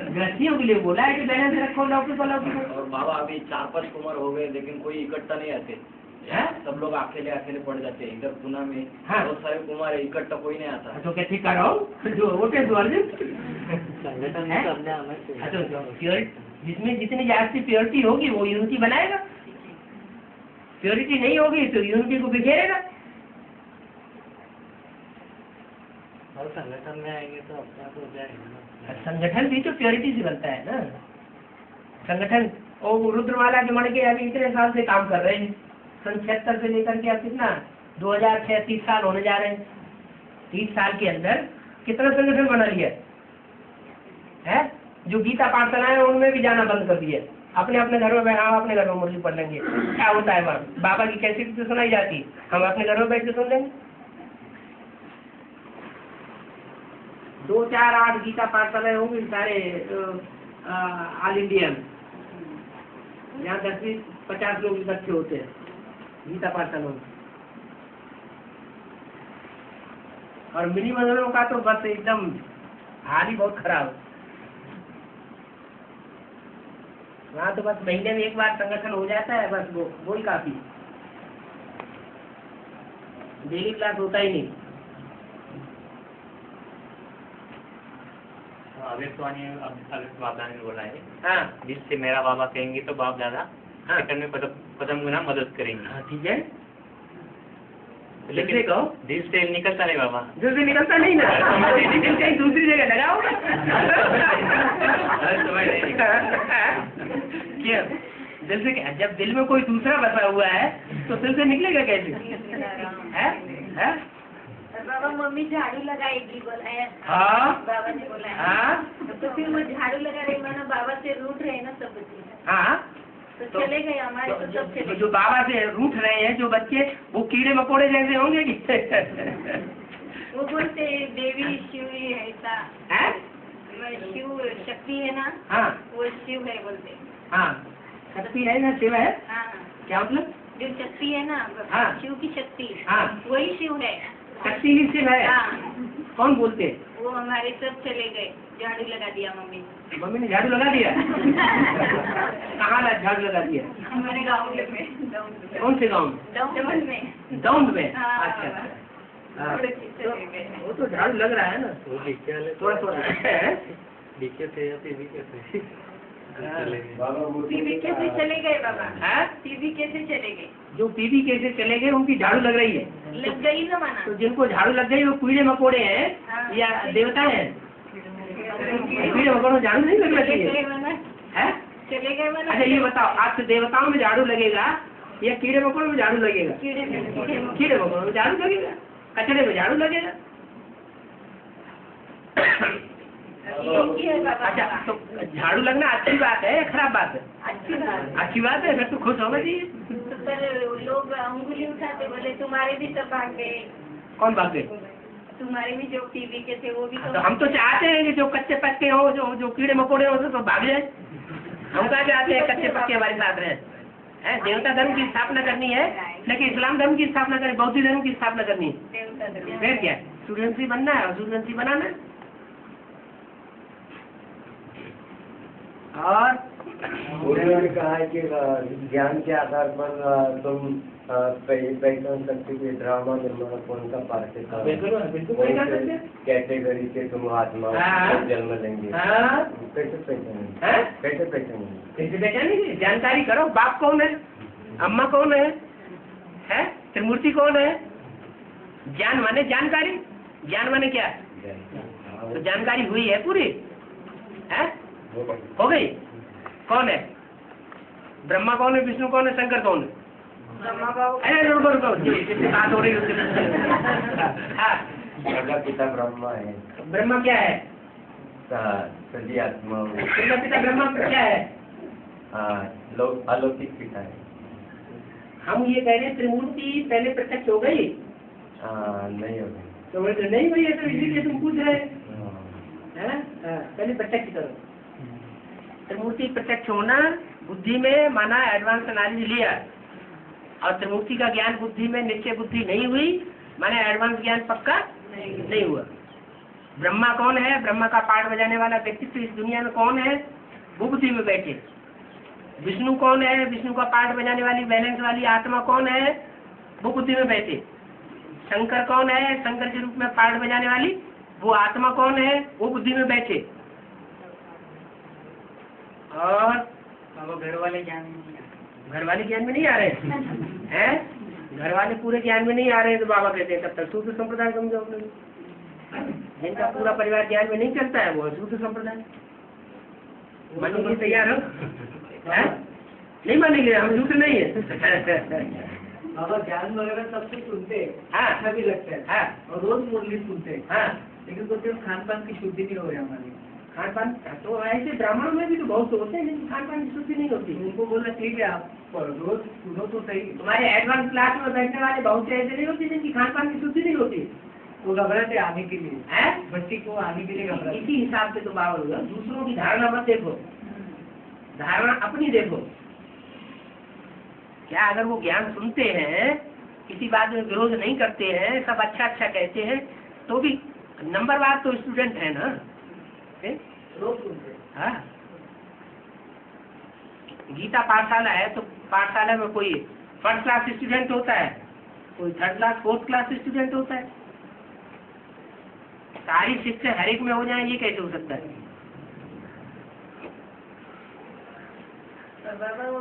गृहस्थियों के लिए बोला है कि बैलेंस रखो लौकिक अलौकिक। और बाबा अभी 4-5 कुमार हो गए लेकिन कोई इकट्ठा नहीं आते, सब लोग अकेले अकेले पड़ जाते हैं। इधर पुणे में बहुत सारे कुमार है, इकट्ठा कोई नहीं आता। तो क्या ठीक करो जो वोटे अर्जुन संगठन में करने आना चाहिए। जिसमें जितनी जास्ती प्योरिटी होगी वो यूनिटी बनाएगा, प्योरिटी नहीं होगी तो यूनिटी को बिखेरेगा। और संगठन में आएंगे तो अपने आप हो जाएगा। संगठन भी तो प्योरिटी से बनता है ना। संगठन और रुद्रमाला के मण के अभी इतने साल से काम कर रहे हैं, सन 76 से लेकर के अब कितना 2006 30 साल होने जा रहे हैं। 30 साल के अंदर कितना संगठन बना लिया है। जो गीता पाठशाला है उनमें भी जाना बंद कर दिया, अपने अपने घरों में, हम अपने घर में मुरली पढ़ लेंगे। क्या होता है वहाँ? बाबा की कैसी तो सुनाई जाती, हम अपने घरों में बैठ के सुन लेंगे। 2, 4, 8 गीता पाठशालाएं होंगी सारे ऑल इंडिया में, यहाँ 10-50 लोग इकट्ठे होते हैं गीता पाठशाला में। और मिनी मंदिरों का तो बस एकदम हाल ही बहुत खराब। वहाँ तो बस महीने में एक बार संगठन हो जाता है, बस वो ही काफी, डेली क्लास होता ही नहीं। अभिष्वानी बाबा ने बोला है, हाँ जिससे मेरा बाबा कहेंगे तो बाप दादा हाँ। सेकंड में पदम गुना मदद करेंगे। हाँ ठीक है। दिल से कहो। दिल से निकलता नहीं बाबा। दिल से निकलता नहीं ना, दिल कहीं दूसरी जगह लगाओ। क्या दिल से क्या? जब दिल में कोई दूसरा बसा हुआ है तो दिल से निकलेगा कैसे? है? बाबा मम्मी झाड़ू लगाएगी बोला है। हाँ बाबा ने बोला है। हाँ तो फिर वो झाड़ू लगा रही, मानो बाबा से रूठ रहे ना सब बच्चे, हाँ। तो चले गए हमारे, तो सब चले जो बाबा से रूठ रहे हैं जो बच्चे, वो कीड़े मकोड़े जैसे होंगे कि? वो बोलते देवी शिव ही है ऐसा, हैं? शिव शक्ति है ना, हाँ वो शिव है बोलते। हाँ, शक्ति है ना, शिव है। हाँ क्या मतलब? जो शक्ति है ना, हाँ। शिव की शक्ति, हाँ। वही शिव है। शक्ति ही शिव है। हाँ। कौन बोलते? वो हमारे सब चले गए, झाड़ू लगा दिया मम्मी। मम्मी ने झाड़ू लगा दिया? कहाँ झाड़ू लगा दिया? हमारे गाँव में। कौन से गाँव में? दौंड में। दौंड में? हाँ। अच्छा। हाँ। थोड़े से चले गए। वो तो झाड़ू लग रहा है ना, थोड़ा थोड़ा। पीवी कैसे चले गए बाबा? हाँ? पीवी कैसे चले गए? जो पीपी कैसे चले गए, उनकी झाड़ू लग रही है। लग गई ना माना। तो जिनको झाड़ू लग गई वो कीड़े मकोड़े हैं हाँ। या देवता हैं? कीड़े मकोड़ों में झाड़ू नहीं लगना चले चाहिए गए माना। है? चले गए माना। अच्छा ये बताओ, आपसे देवताओं में झाड़ू लगेगा या कीड़े मकोड़ों में झाड़ू लगेगा? कीड़े मकोड़ों में झाड़ू लगेगा, कचरे में झाड़ू लगेगा। यही है बाबा। अच्छा, तो झाड़ू लगना अच्छी बात है या खराब बात है? अच्छी बात। अच्छी बात है, फिर तो खुश होना चाहिए। तो पर लोग अंगुली उठाते, बोले तुम्हारे भी सब भाग गए। कौन भाग गए? तुम्हारे भी जो पीवी के थे वो भी तो हम तो चाहते हैं कि जो कच्चे पक्के हो, जो कीड़े मकोड़े हो तो भाग जाए। हम क्या चाहते हैं कच्चे पक्के हमारे साथ रहे हैं। देवता धर्म की स्थापना करनी है, लेकिन इस्लाम धर्म की स्थापना करें, बौद्ध धर्म की स्थापना करनी है। फिर क्या, सूर्यवंशी बनना है और सूर्यवंशी बनाना है। और उन्होंने कहा है कि ज्ञान के आधार पर तुम पहचान सकते हो ड्रामा निर्माण कौन सा पार्ट है, बिल्कुल पहचान सकते हैं। कैटेगरी के तुम आत्मा हाँ। जन्म लेंगे, हाँ। कैसे पहचानेंगे? हैं? कैसे पहचानेंगे? कैसे पहचानेंगे? जानकारी करो, बाप कौन है, अम्मा कौन है, त्रिमूर्ति कौन है। ज्ञान माने जानकारी, ज्ञान माने क्या? तो जानकारी हुई है पूरी है, हो गई। कौन है? ब्रह्मा कौन है, विष्णु कौन है, शंकर कौन है? अरे रुको रुको, जिससे बात हो रही है उससे। हाँ, पिता ब्रह्मा है। ब्रह्मा क्या है? सभी आत्मा पिता ब्रह्मा क्या है? अलौकिक पिता है। हम ये कह रहे हैं त्रिमूर्ति पहले प्रत्यक्ष हो गई? नहीं हो गई। तो बोले नहीं हुई है, तो इसीलिए तुम पूछ रहे हैं। पहले प्रत्यक्ष करो। त्रिमूर्ति प्रत्यक्ष होना बुद्धि में माना एडवांस नॉलेज लिया, और त्रिमूर्ति का ज्ञान बुद्धि में निश्चय बुद्धि नहीं हुई माने एडवांस ज्ञान पक्का नहीं हुआ। ब्रह्मा कौन है? ब्रह्मा का पाठ बजाने वाला व्यक्तित्व इस दुनिया में कौन है? वो बुद्धि में बैठे। विष्णु कौन है? विष्णु का पाठ बजाने वाली बैलेंस वाली आत्मा कौन है? वो बुद्धि में बैठे। शंकर कौन है? शंकर के रूप में पाठ बजाने वाली वो आत्मा कौन है? वो बुद्धि में बैठे। और घर वाले ज्ञान घर वाले ज्ञान में नहीं आ रहे हैं? घर वाले पूरे ज्ञान में नहीं आ रहे हैं तो बाबा कहते हैं तब तक शुद्ध संप्रदाय समझो अपने। जिनका पूरा परिवार ज्ञान में नहीं चलता है वो शुद्ध संप्रदाय। मानने के लिए तैयार हो? नहीं मानेंगे, हम झूठ नहीं है। बाबा ज्ञान वगैरह सब कुछ सुनते हैं, हाँ। अच्छा भी लगता है। हाँ। और रोज मुरली सुनते हैं। हाँ। लेकिन तो सिर्फ खान पान की शुद्धि नहीं हो रही हमारी। खान पान तो ऐसे ब्राह्मणों में भी तो बहुत होते हैं लेकिन खान पान की शुद्धि नहीं होती। उनको बोलना ठीक है, आप रोज सुनो तो सही। तुम्हारे एडवांस क्लास में बैठने वाले बहुत से ऐसे नहीं होते जिनकी खान पान की शुद्धि नहीं होती। वो घबराते आने के लिए है बच्ची को आने के लिए घबराते। इसी हिसाब से तो बाबा हुआ, दूसरों की धारणा मत देखो, धारणा अपनी देखो। क्या अगर वो ज्ञान सुनते हैं, किसी बात में विरोध नहीं करते हैं, सब अच्छा अच्छा कहते हैं, तो भी नंबरवार तो स्टूडेंट है ना। रोज सुनते। हाँ, गीता पाठशाला है तो पाठशाला में कोई फर्स्ट क्लास स्टूडेंट होता है, कोई third class fourth class student होता है। सारी शिक्षा हर एक में हो जाए, ये कैसे हो सकता है? तो बाबा वो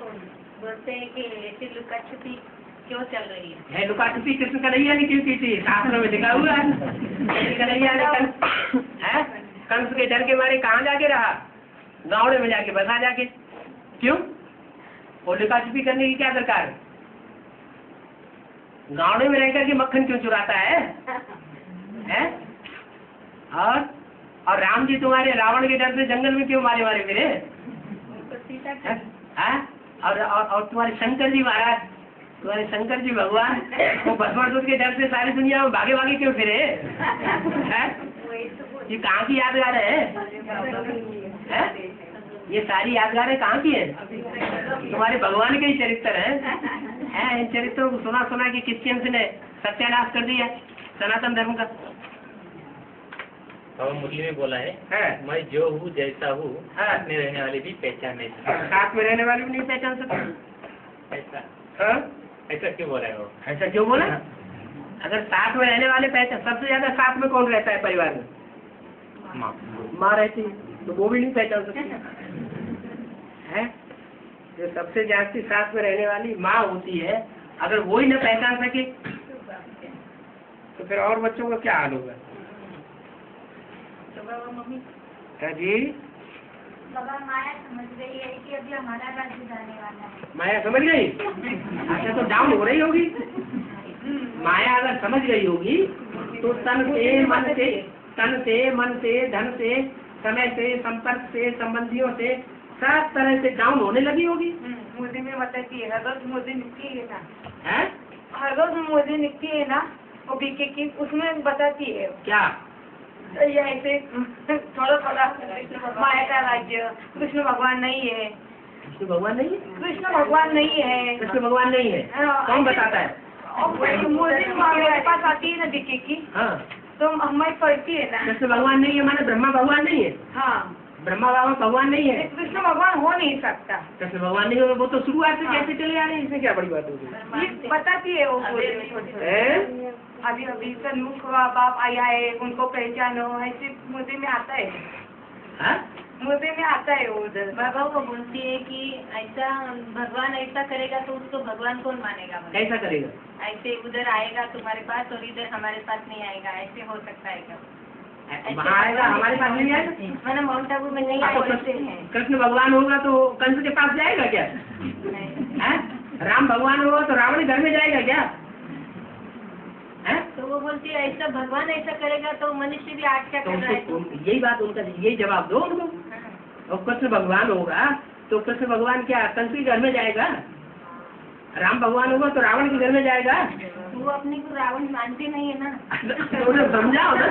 बोलते हैं कि ऐसी लुका छुपी क्यों चल रही है? है लुका छुपी कृष्ण कन्हैया ने क्यों की थी? शास्त्रों में लिखा हुआ है। कन्हैया ने कंस के डर के मारे कहाँ जाके रहा? गाँव में जाके बसा जाके। क्यों? वो लुका छुपी करने की क्या दरकार है? गाँव में रहकर के मक्खन क्यों चुराता है? हैं? और राम जी तुम्हारे रावण के डर से जंगल में क्यों मारे मारे फिरे? और तुम्हारे शंकर जी महाराज, तुम्हारे शंकर जी भगवान वो भस्मासुर के डर से सारी दुनिया में भागे भागे क्यों फिरे? ये कहाँ की यादगार है? ये सारी यादगारें कहाँ की है? तुम्हारे भगवान के ही चरित्र हैं। इन चरित्रों को सुना सुना के क्रिश्चियंस ने सत्यानाश कर दिया सनातन धर्म का। और मुरली में बोला है मैं जो हूँ जैसा हूँ साथ में रहने वाले भी पहचान नहीं सकते। साथ में रहने वाले भी नहीं पहचान सकते। ऐसा ऐसा क्यों बोला है वो? ऐसा क्यों बोला? अगर साथ में रहने वाले पहचान, सबसे ज्यादा साथ में कौन रहता है परिवार में? माँ रहती है, तो वो भी नहीं पहचान सकती है। जो सबसे ज्यादा साथ में रहने वाली माँ होती है, अगर वो ही न पहचान सके तो फिर और बच्चों का क्या हाल होगा? मम्मी जी बाबा माया समझ गई है कि अभी हमारा राज्य जाने वाला है। माया समझ गई? अच्छा तो डाउन हो रही होगी। माया अगर समझ गई होगी तो तन से मन से धन से समय से संपर्क से संबंधियों से सब तरह से डाउन होने लगी होगी। मोदी में बताती है, हर रोज मोदी निकली है ना, हैं? हर रोज मोदी निकली है ना वो बीके की, उसमें बताती है क्या? ये ऐसे थोड़ा थोड़ा माया का राज्य, कृष्ण भगवान नहीं है। कृष्ण भगवान नहीं है? कृष्ण भगवान नहीं है। कृष्ण भगवान नहीं है? कौन बताता है? मोदी मेरे पास आती है ना बीके की, हाँ तो हमारी पढ़ती है ना। कृष्ण भगवान नहीं है माने ब्रह्मा भगवान नहीं है? हाँ, ब्रह्मा बाबा भगवान नहीं है? कृष्ण भगवान हो नहीं सकता। कृष्ण भगवान नहीं हो, वो तो शुरुआत से कैसे चले आ रहे हैं, इसमें क्या बड़ी बात होगी? ये बताती है वो हैं? अभी अभी सन्मुख बाप आया है, उनको पहचानो, ऐसे मुद्दे में आता है। हाँ? मुद्दे में आता है वो उधर। बाबा को बोलती है कि ऐसा भगवान ऐसा करेगा तो उसको भगवान कौन मानेगा? कैसा करेगा? ऐसे उधर आएगा तुम्हारे पास और इधर हमारे पास नहीं आएगा, ऐसे हो सकता है क्या? वहाँ आएगा हमारे पास नहीं आएगा? मैंने माउंट आबू में नहीं तो आए हैं। कृष्ण भगवान होगा तो कंस के पास जाएगा क्या? हैं? राम भगवान होगा तो रावण घर में जाएगा क्या? हैं? तो वो बोलती है ऐसा भगवान ऐसा करेगा तो मनुष्य भी आज क्या तो कर रहा है? यही बात उनका, यही जवाब दो उनको। और कृष्ण भगवान होगा तो कृष्ण भगवान क्या कंस के घर में जाएगा? राम भगवान होगा तो रावण के घर में जाएगा? वो अपने को रावण मानते नहीं है ना। तो उन्हें समझाओ ना।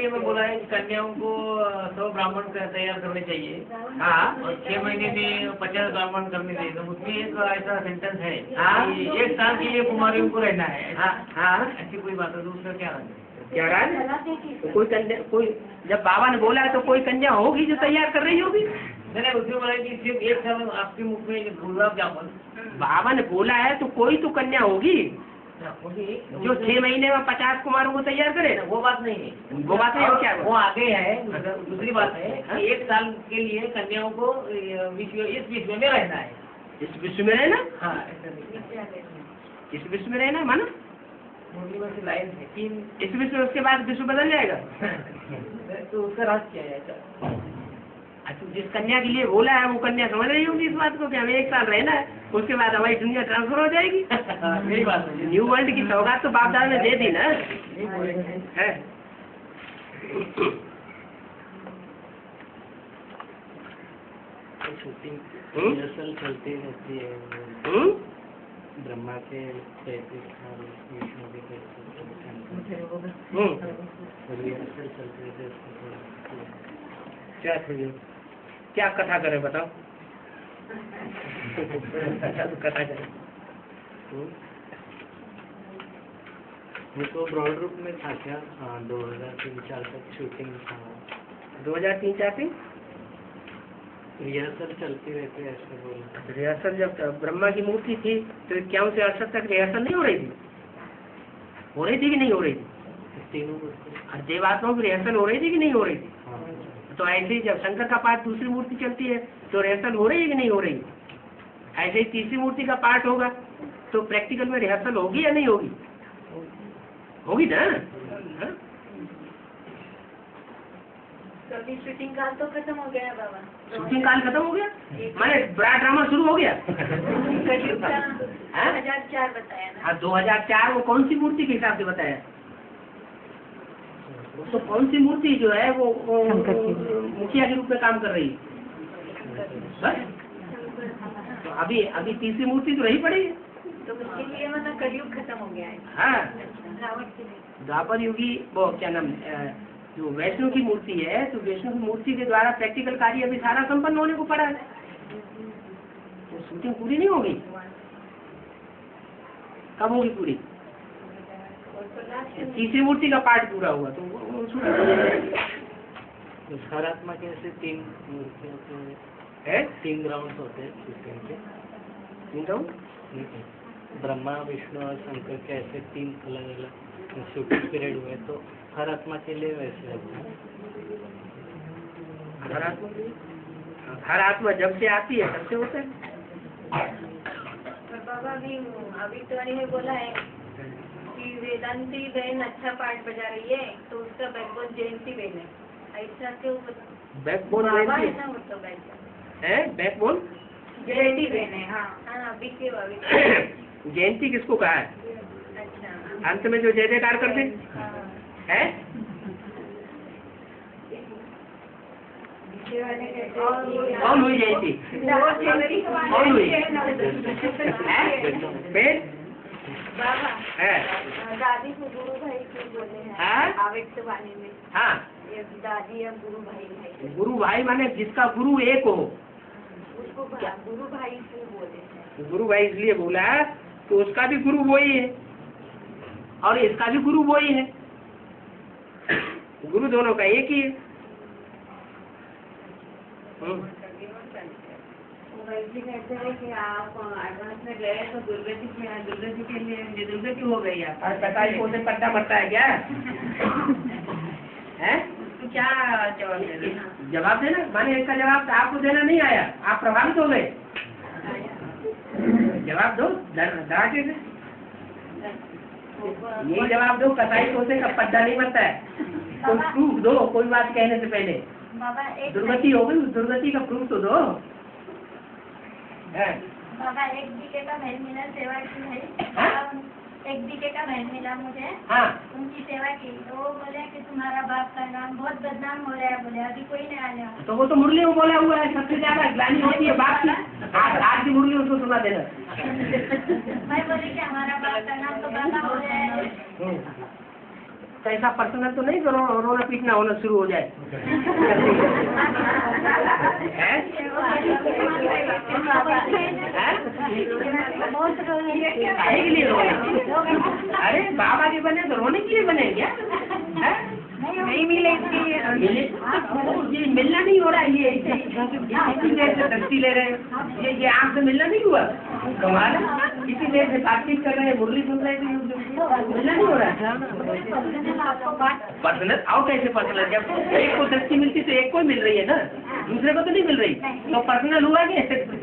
में बोला है कि कन्याओं को 100 ब्राह्मण तैयार करने चाहिए। हाँ, और 6 महीने में 50 ब्राह्मण करने चाहिए। तो उसमें एक ऐसा सेंटेंस है हाँ। कि 1 साल के लिए कुमारियों को रहना है। हाँ, ऐसी कोई बात है तो उसका क्या है? क्या राज? तो कोई कन्या, कोई जब बाबा ने बोला तो कोई कन्या होगी जो तैयार कर रही होगी। मैंने उसमें बोला कि सिर्फ 1 साल आपके मुख में गुलाब जामुन। बाबा ने बोला है तो कोई तो कन्या होगी जो 6 महीने में 50 कुमारों को तैयार करे। वो बात नहीं है, वो बात है क्या? वो आगे है। दूसरी बात है कि 1 साल के लिए कन्याओं को इस विश्व में रहना है। इस विश्व में रहना? हाँ, इस विश्व में रहना माना लाइन है 3। इस विश्व उसके बाद विश्व बदल जाएगा। तो उसका राज क्या है? अच्छा, जिस कन्या के लिए बोला है वो कन्या समझ रही होगी इस बात को कि हमें 1 साल रहना है, उसके बाद हमारी दुनिया ट्रांसफर हो जाएगी। यही बात है। न्यू वर्ल्ड की सौगात तो बाप दादा ने दे दी ना। है रिहर्सल चलती रहती है। ब्रह्मा के 33 साल, विष्णु के 33 रिहर्सल चलती रहती है। क्या कथा करें बताओ? कथा करें। वो तो ब्रॉड रूप में था क्या? 2003-4 तक शूटिंग था। 2003-4 से रिहर्सल चलती रहती है ऐसे बोला। रिहर्सल जब ब्रह्मा की मूर्ति थी तो 51 से 68 तक रिहर्सल नहीं हो रही थी? हो रही थी कि नहीं हो रही थी? तीनों देवात्माओं की रिहर्सल हो रही थी कि नहीं हो रही थी? तो ऐसे ही जब शंकर का पाठ दूसरी मूर्ति चलती है तो रिहर्सल हो रही है कि नहीं हो रही? ऐसे ही तीसरी मूर्ति का पाठ होगा तो प्रैक्टिकल में रिहर्सल होगी या नहीं होगी? होगी ना? हाँ? तो अभी शूटिंग काल तो खत्म हो गया है बाबा। शूटिंग काल खत्म हो गया, माने बड़ा ड्रामा शुरू हो गया। कलयुग का 2004 बताया ना। हाँ, 2004 वो कौन सी मूर्ति के हिसाब से बताया? तो कौन सी मूर्ति जो है वो मुखिया के रूप में काम कर रही है? बस? तो अभी तीसरी मूर्ति तो रही पड़ी है। तो उसके लिए मतलब कलयुग खत्म हो गया है। हाँ, रावण के लिए। द्वापर युगी वो क्या नाम जो वैष्णो की मूर्ति है, तो वैष्णो की मूर्ति के द्वारा प्रैक्टिकल कार्य अभी सारा संपन्न होने को पड़ा है। तो शूटिंग पूरी नहीं होगी, कब होगी पूरी? तीसरी मूर्ति का पार्ट पूरा हुआ तो वो शूटिंग हो जाएगी। तो हर आत्मा के ऐसे 3 मूर्तियों के 3 राउंड होते हैं शूटिंग के। 3 राउंड? ब्रह्मा, विष्णु और शंकर के ऐसे 3 अलग अलग शूटिंग पीरियड हुए, तो हर आत्मा के लिए वैसे होता है। हर आत्मा जब से आती है तब से होता है। पर बाबा अभी तो ने बोला है कि वेदांती बहन अच्छा पाठ बजा रही है तो उसका बैकबोन जयंती बहन है, ऐसा क्यों? बैकबोन बाबा है ना वो तो बैकबोन जयंती बहन है। हाँ हाँ, अभी क्यों अभी? जयंती किसको कहा है? अच्छा, अंत में जो जय जयकार करते है? कौन हुई जयंती? कौन हुई? फिर बाबा है? दादी को गुरु भाई क्यों बोले हैं? हाँ? आवेक्त वाणी में हाँ, ये दादी और गुरु भाई है, गुरु भाई माने जिसका गुरु एक हो। उसको गुरु भाई क्यों बोले हैं? गुरु भाई इसलिए बोला तो उसका भी गुरु वही है और इसका भी गुरु वही है, गुरु दोनों का एक ही है। वैसे कहते हैं कि आप एडवांस में गए तो दुर्गति के लिए दुर्गति हो गई आप। और कटाई को से पट्टा मरता है क्या? है? तो क्या जवाब देना? जवाब देना माने इसका जवाब आपको देना नहीं आया, आप प्रभावित हो गए। जवाब दो धड़ाके से, यही जवाब दो। कसाई कोसे का पट्टा नहीं बनता है, तो प्रूफ दो कोई बात कहने से पहले। बाबा एक दुर्गति हो गई, दुर्गति का प्रूफ तो दो। बाबा एक बीके का बहन मिला सेवा की है। हाँ? एक बीके का बहन मिला मुझे, हाँ, उनकी सेवा की तो वो बोले कि तुम्हारा बाप का नाम बहुत बदनाम हो रहा है। बोले अभी कोई नहीं आया। तो वो तो मुरली में बोला हुआ है, सबसे ज्यादा ग्लानि होती है बाप की। आज की मुरली उसको सुना देना। मैं बोली कि हमारा बाप का नाम तो बदनाम हो रहा है। तो ऐसा पर्सनल तो नहीं रोना पीटना होना शुरू हो जाए। है? काहे के लिए रोना? अरे बाबा के बने तो रोने के लिए बने क्या? नहीं मिलेगी ये मिलना नहीं हो रहा है। ये इसी देर से दस्ती ले रहे हैं, ये आँख से मिलना नहीं हुआ। कमाल है, इसी देर से बातचीत कर रहे हैं, मुरली सुन रहे हैं, मिलना नहीं हो रहा है। पर्सनल आओ कैसे पर्सनल? जब एक को दस्ती मिलती तो एक को मिल रही है ना, दूसरे को तो नहीं मिल रही। तो पर्सनल हुआ कि